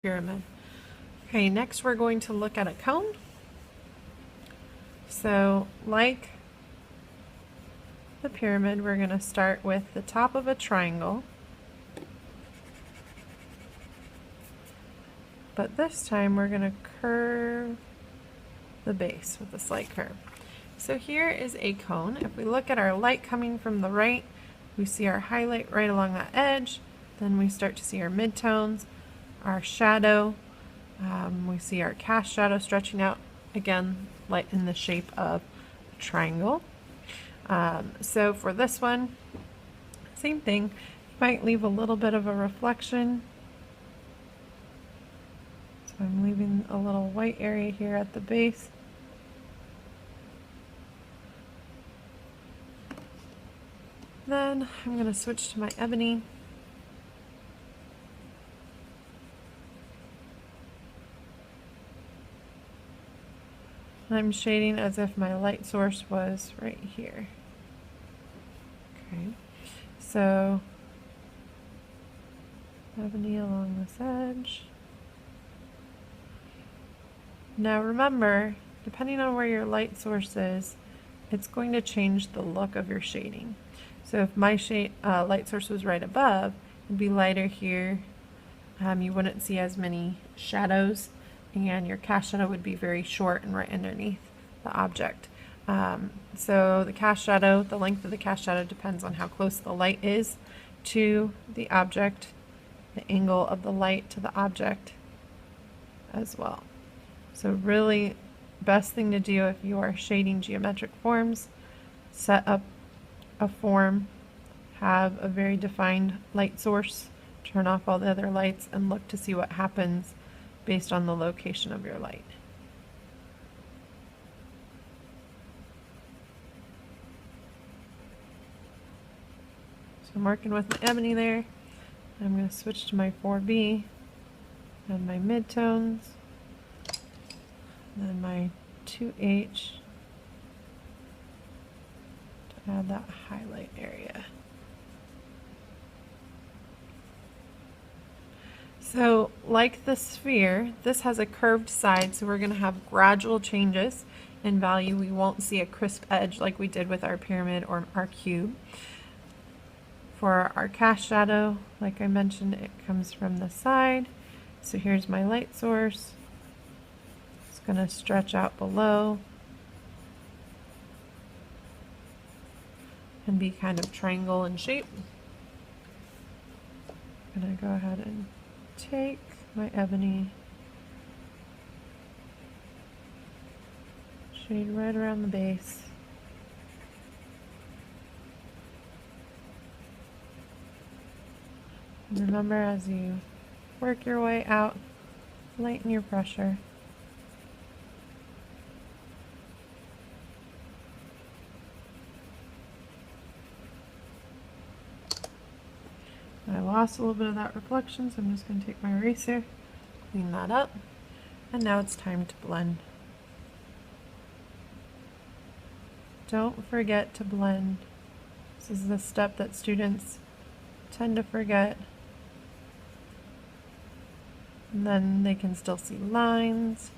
pyramid. Okay, next we're going to look at a cone. So like the pyramid, we're going to start with the top of a triangle. But this time we're going to curve the base with a slight curve. So here is a cone. If we look at our light coming from the right, we see our highlight right along that edge. Then we start to see our midtones, our shadow. We see our cast shadow stretching out, again, like in the shape of a triangle. So for this one, same thing. You might leave a little bit of a reflection. So I'm leaving a little white area here at the base. Then I'm going to switch to my ebony. I'm shading as if my light source was right here. Okay, so ebony along this edge. Now remember, depending on where your light source is, it's going to change the look of your shading. So if my light source was right above, it'd be lighter here. You wouldn't see as many shadows, and your cast shadow would be very short and right underneath the object. So the cast shadow, the length of the cast shadow depends on how close the light is to the object, the angle of the light to the object as well. So really, best thing to do if you are shading geometric forms, set up a form, have a very defined light source, turn off all the other lights, and look to see what happens based on the location of your light. So I'm working with my ebony there. I'm going to switch to my 4B and my midtones, and then my 2H to add that highlight area. So like the sphere, this has a curved side, so we're going to have gradual changes in value. We won't see a crisp edge like we did with our pyramid or our cube. For our cast shadow, like I mentioned, it comes from the side. So here's my light source. It's going to stretch out below and be kind of triangle in shape. I'm going to go ahead and take my ebony, shade right around the base. And remember, as you work your way out, lighten your pressure. I lost a little bit of that reflection, so I'm just going to take my eraser, clean that up, and now it's time to blend. Don't forget to blend. This is the step that students tend to forget. And then they can still see lines.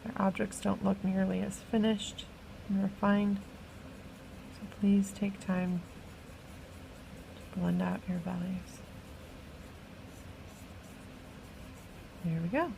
Their objects don't look nearly as finished and refined. So please take time to blend out your values. There we go.